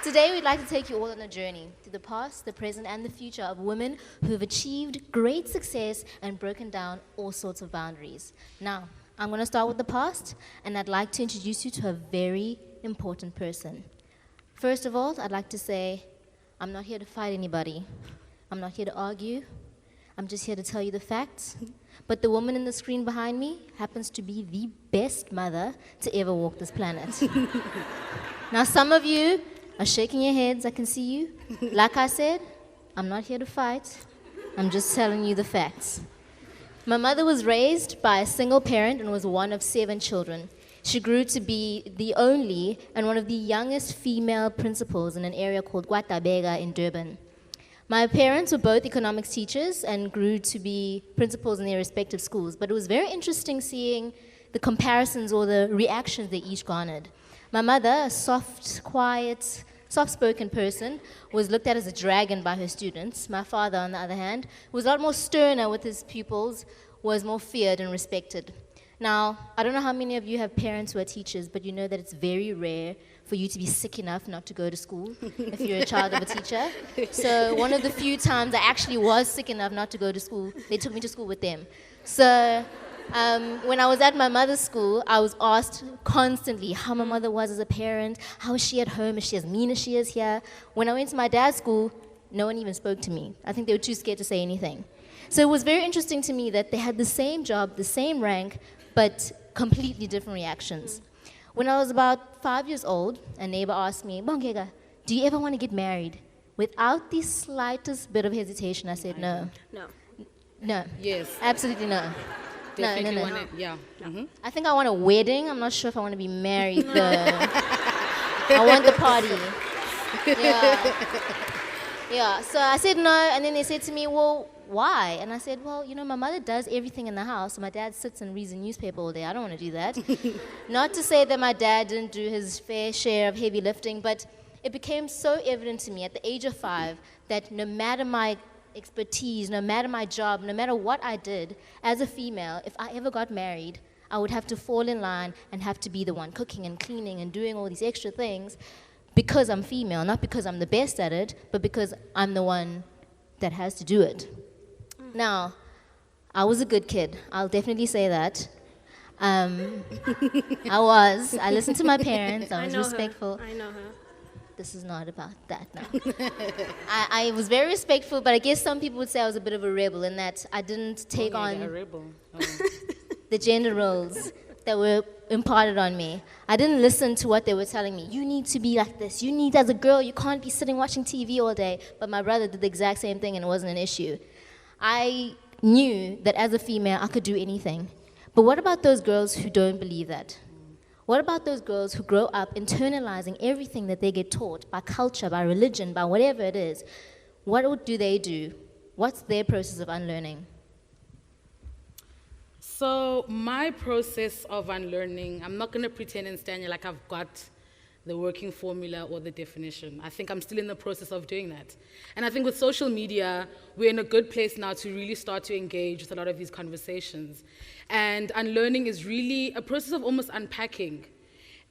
Today, we'd like to take you all on a journey to the past, the present, and the future of women who have achieved great success and broken down all sorts of boundaries. Now, I'm going to start with the past, and I'd like to introduce you to a very important person. First of all, I'd like to say, I'm not here to fight anybody. I'm not here to argue. I'm just here to tell you the facts. But the woman in the screen behind me happens to be the best mother to ever walk this planet. Now, some of you are shaking your heads, I can see you. Like I said, I'm not here to fight. I'm just telling you the facts. My mother was raised by a single parent and was one of 7 children. She grew to be the only and one of the youngest female principals in an area called Gwatabega in Durban. My parents were both economics teachers and grew to be principals in their respective schools, but it was very interesting seeing the comparisons or the reactions they each garnered. My mother, a soft, quiet, soft-spoken person, was looked at as a dragon by her students. My father, on the other hand, was a lot more sterner with his pupils, was more feared and respected. Now, I don't know how many of you have parents who are teachers, but you know that it's very rare for you to be sick enough not to go to school if you're a child of a teacher. So one of the few times I actually was sick enough not to go to school, they took me to school with them. So when I was at my mother's school, I was asked constantly how my mother was as a parent, how is she at home, is she as mean as she is here? When I went to my dad's school, no one even spoke to me. I think they were too scared to say anything. So it was very interesting to me that they had the same job, the same rank, but completely different reactions. When I was about 5 years old, a neighbor asked me, Bongeka, do you ever want to get married? Without the slightest bit of hesitation, I said no. No. No. Yes. Absolutely no. Definitely no. want it. Yeah. Mm-hmm. I think I want a wedding. I'm not sure if I want to be married though. I want the party. Yeah. So I said no, and then they said to me, well, why? And I said, well, you know, my mother does everything in the house. My dad sits and reads a newspaper all day. I don't want to do that. Not to say that my dad didn't do his fair share of heavy lifting, but it became so evident to me at the age of 5 that no matter my expertise, no matter my job, no matter what I did as a female, if I ever got married, I would have to fall in line and have to be the one cooking and cleaning and doing all these extra things because I'm female, not because I'm the best at it, but because I'm the one that has to do it. Now, I was a good kid. I'll definitely say that. I was. I listened to my parents. I was respectful. I know her. This is not about that now. I was very respectful, but I guess some people would say I was a bit of a rebel in that I didn't take on A rebel. the gender roles that were imparted on me. I didn't listen to what they were telling me. You need to be like this. You need, as a girl, you can't be sitting watching TV all day. But my brother did the exact same thing and it wasn't an issue. I knew that as a female, I could do anything. But what about those girls who don't believe that? What about those girls who grow up internalizing everything that they get taught by culture, by religion, by whatever it is? What do they do? What's their process of unlearning? So my process of unlearning, I'm not going to pretend and stand here like I've got the working formula or the definition. I think I'm still in the process of doing that. And I think with social media, we're in a good place now to really start to engage with a lot of these conversations. And unlearning is really a process of almost unpacking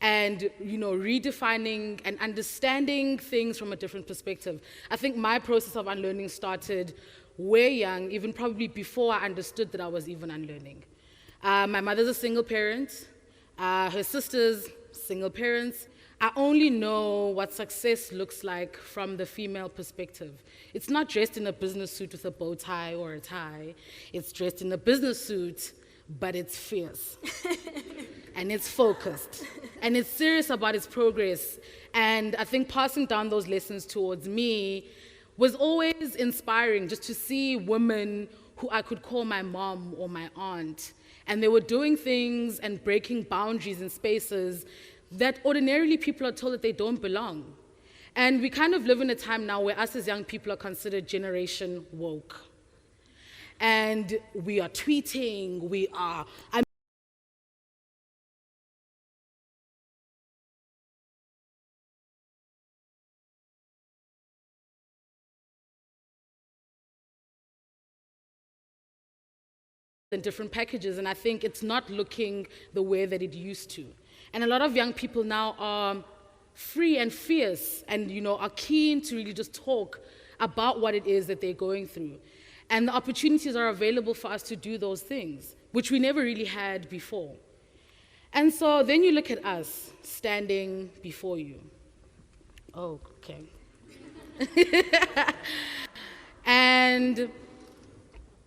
and, you know, redefining and understanding things from a different perspective. I think my process of unlearning started way young, even probably before I understood that I was even unlearning. My mother's a single parent. Her sister's single parents. I only know what success looks like from the female perspective. It's not dressed in a business suit with a bow tie or a tie. It's dressed in a business suit, but it's fierce. And it's focused. And it's serious about its progress. And I think passing down those lessons towards me was always inspiring, just to see women who I could call my mom or my aunt. And they were doing things and breaking boundaries in spaces that ordinarily people are told that they don't belong. And we kind of live in a time now where us as young people are considered generation woke. And we are tweeting, we are... in different packages, and I think it's not looking the way that it used to. And a lot of young people now are free and fierce and, are keen to really just talk about what it is that they're going through. And the opportunities are available for us to do those things, which we never really had before. And so then you look at us standing before you. Oh, okay. And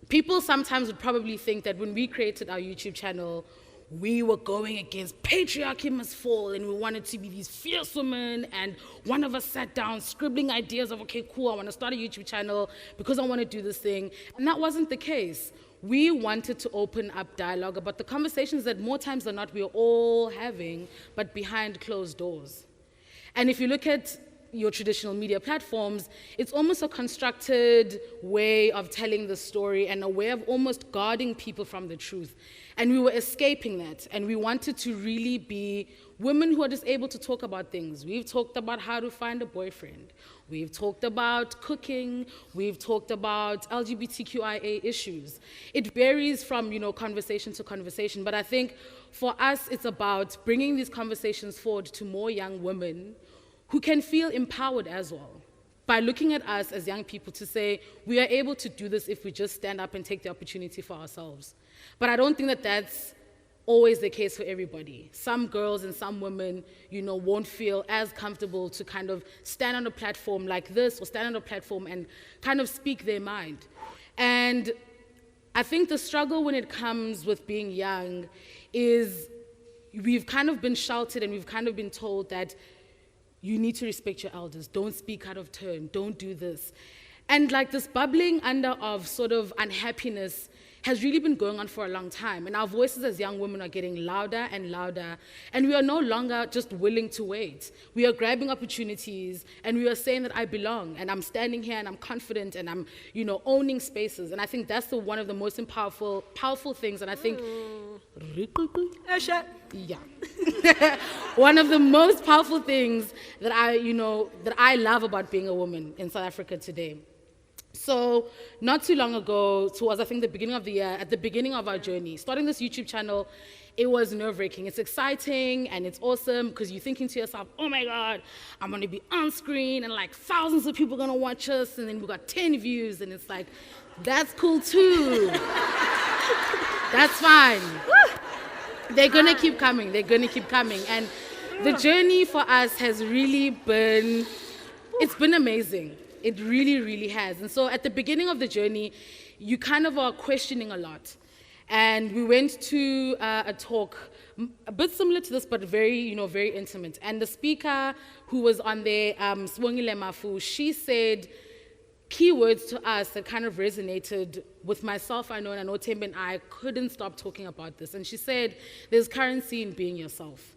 people sometimes would probably think that when we created our YouTube channel, we were going against patriarchy must fall, and we wanted to be these fierce women, and one of us sat down scribbling ideas of, okay, cool, I want to start a YouTube channel because I want to do this thing. And that wasn't the case. We wanted to open up dialogue about the conversations that more times than not we're all having, but behind closed doors. And if you look at your traditional media platforms, it's almost a constructed way of telling the story and a way of almost guarding people from the truth. And we were escaping that, and we wanted to really be women who are just able to talk about things. We've talked about how to find a boyfriend. We've talked about cooking. We've talked about LGBTQIA issues. It varies from, conversation to conversation, but I think for us, it's about bringing these conversations forward to more young women who can feel empowered as well, by looking at us as young people to say, we are able to do this if we just stand up and take the opportunity for ourselves. But I don't think that that's always the case for everybody. Some girls and some women, won't feel as comfortable to kind of stand on a platform like this or stand on a platform and kind of speak their mind. And I think the struggle when it comes with being young is we've kind of been sheltered and we've kind of been told that you need to respect your elders. Don't speak out of turn. Don't do this. And like this bubbling under of sort of unhappiness has really been going on for a long time. And our voices as young women are getting louder and louder. And we are no longer just willing to wait. We are grabbing opportunities and we are saying that I belong. And I'm standing here and I'm confident and I'm, owning spaces. And I think that's one of the most powerful things. And I think... Yeah. One of the most powerful things that I love about being a woman in South Africa today. So not too long ago, towards I think the beginning of the year, at the beginning of our journey, starting this YouTube channel, it was nerve-wracking. It's exciting and it's awesome because you're thinking to yourself, oh my God, I'm gonna be on screen and like thousands of people are gonna watch us, and then we got 10 views, and it's like, that's cool too. That's fine. They're gonna keep coming. And the journey for us has really been, it's been amazing. It really, really has. And so at the beginning of the journey, you kind of are questioning a lot. And we went to a talk, a bit similar to this, but very, very intimate. And the speaker who was on there, Sibongile Mafu, she said keywords to us that kind of resonated with myself, and I know Thembe and I couldn't stop talking about this. And she said, there's currency in being yourself.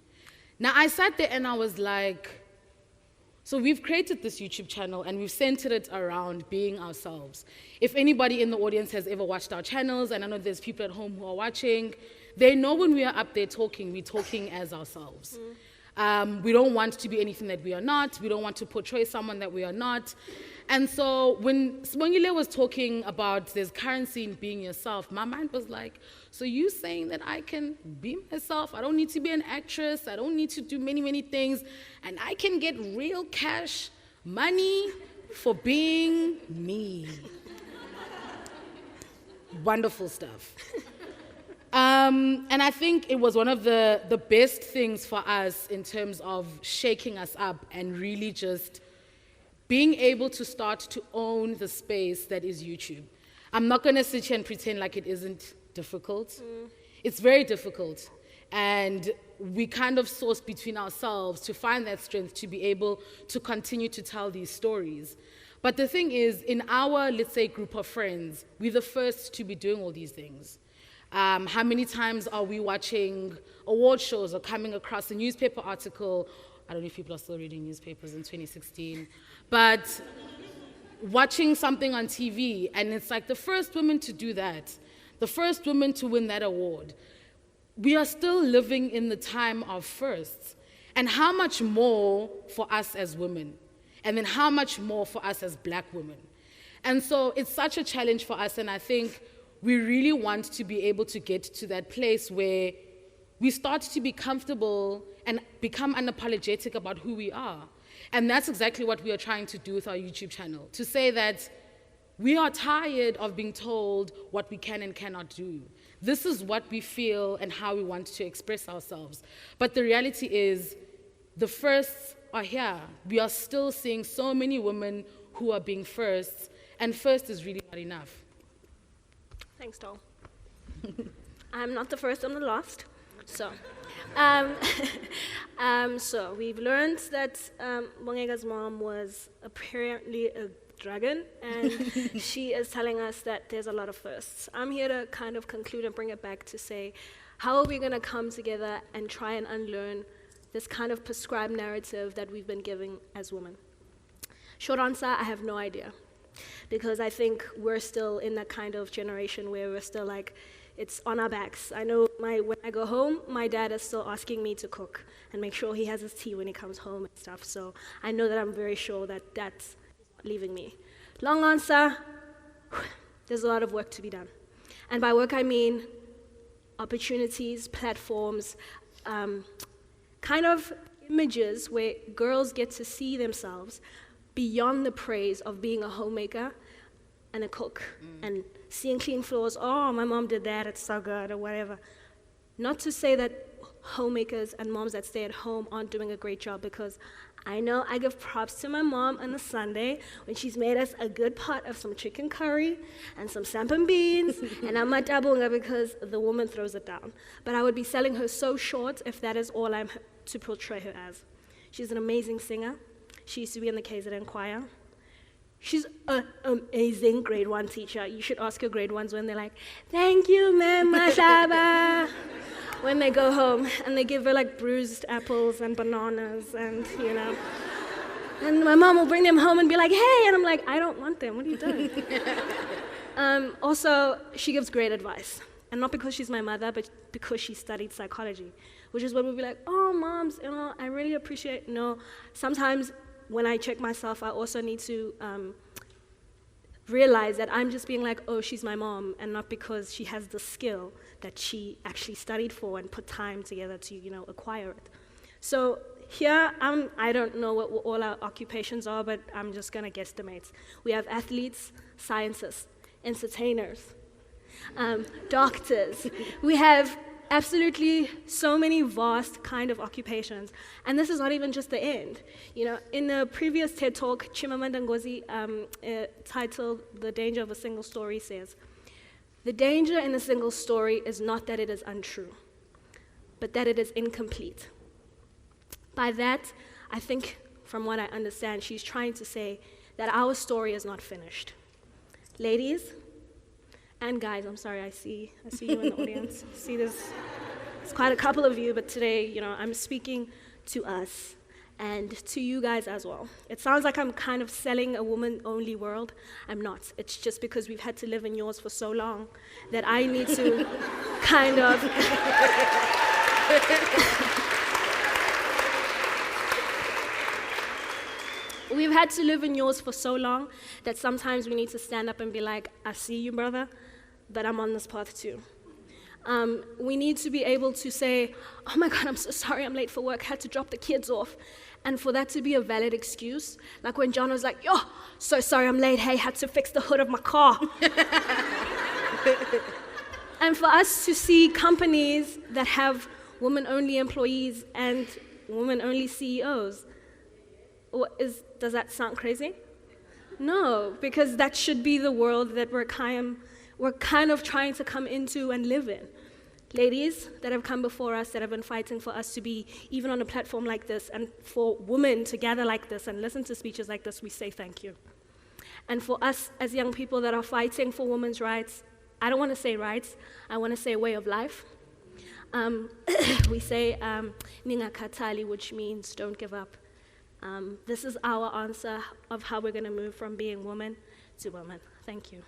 Now, I sat there and I was like, so we've created this YouTube channel and we've centered it around being ourselves. If anybody in the audience has ever watched our channels, and I know there's people at home who are watching, they know when we are up there talking, we're talking as ourselves. We don't want to be anything that we are not. We don't want to portray someone that we are not. And so when Sibongile was talking about there's currency in being yourself, my mind was like, so you saying that I can be myself? I don't need to be an actress. I don't need to do many, many things. And I can get real cash money for being me. Wonderful stuff. And I think it was one of the best things for us in terms of shaking us up and really just being able to start to own the space that is YouTube. I'm not going to sit here and pretend like it isn't difficult. It's very difficult. And we kind of source between ourselves to find that strength to be able to continue to tell these stories. But the thing is, in our, let's say, group of friends, we're the first to be doing all these things. How many times are we watching award shows or coming across a newspaper article? I don't know if people are still reading newspapers in 2016, but watching something on TV, and it's like the first woman to do that, the first woman to win that award. We are still living in the time of firsts. And how much more for us as women? And then how much more for us as Black women? And so it's such a challenge for us, and I think we really want to be able to get to that place where we start to be comfortable and become unapologetic about who we are. And that's exactly what we are trying to do with our YouTube channel, to say that we are tired of being told what we can and cannot do. This is what we feel and how we want to express ourselves. But the reality is, the firsts are here. We are still seeing so many women who are being firsts, and first is really not enough. Thanks, Doll. I'm not the first, I'm the last. So, so we've learned that Bongeka's mom was apparently a dragon, and she is telling us that there's a lot of firsts. I'm here to kind of conclude and bring it back to say, how are we going to come together and try and unlearn this kind of prescribed narrative that we've been giving as women? Short answer, I have no idea. Because I think we're still in that kind of generation where we're still like, it's on our backs. I know when I go home, my dad is still asking me to cook and make sure he has his tea when he comes home and stuff. So I know that I'm very sure that that's not leaving me. Long answer, there's a lot of work to be done. And by work, I mean opportunities, platforms, kind of images where girls get to see themselves beyond the praise of being a homemaker and a cook and seeing clean floors. Oh, my mom did that, it's so good, or whatever. Not to say that homemakers and moms that stay at home aren't doing a great job, because I know I give props to my mom on a Sunday when she's made us a good pot of some chicken curry and some sampan beans and amatabunga, because the woman throws it down. But I would be selling her so short if that is all I'm to portray her as. She's an amazing singer. She used to be in the KZN choir. She's an amazing grade 1 teacher. You should ask your grade 1s when they're like, "Thank you, ma'am, Mahlaba," when they go home, and they give her like bruised apples and bananas and, you know. And my mom will bring them home and be like, "Hey," and I'm like, "I don't want them, what are you doing?" Also, she gives great advice. And not because she's my mother, but because she studied psychology, which is what we'll be like, "Oh, moms, you know, I really appreciate," no, sometimes when I check myself, I also need to realize that I'm just being like, oh, she's my mom, and not because she has the skill that she actually studied for and put time together to, you know, acquire it. So here, I don't know what all our occupations are, but I'm just gonna guesstimate. We have athletes, scientists, entertainers, doctors. We have absolutely so many vast kind of occupations. And this is not even just the end. You know, in the previous TED Talk, Chimamanda Ngozi, titled "The Danger of a Single Story," says, "The danger in a single story is not that it is untrue, but that it is incomplete." By that, I think, from what I understand, she's trying to say that our story is not finished. Ladies, and guys, I'm sorry, I see you in the audience. See, there's quite a couple of you, but today, you know, I'm speaking to us and to you guys as well. It sounds like I'm kind of selling a woman-only world. I'm not. It's just because we've had to live in yours for so long that I need to kind of we've had to live in yours for so long that sometimes we need to stand up and be like, "I see you, brother, but I'm on this path too." We need to be able to say, "Oh my God, I'm so sorry, I'm late for work, had to drop the kids off." And for that to be a valid excuse, like when John was like, "Yo, so sorry, I'm late, hey, had to fix the hood of my car." And for us to see companies that have women-only employees and women-only CEOs, does that sound crazy? No, because that should be the world that we're kind of trying to come into and live in. Ladies that have come before us, that have been fighting for us to be even on a platform like this, and for women to gather like this and listen to speeches like this, we say thank you. And for us as young people that are fighting for women's rights, I don't want to say rights, I want to say way of life. We say "Ningakhathali," which means don't give up. This is our answer of how we're going to move from being woman to woman. Thank you.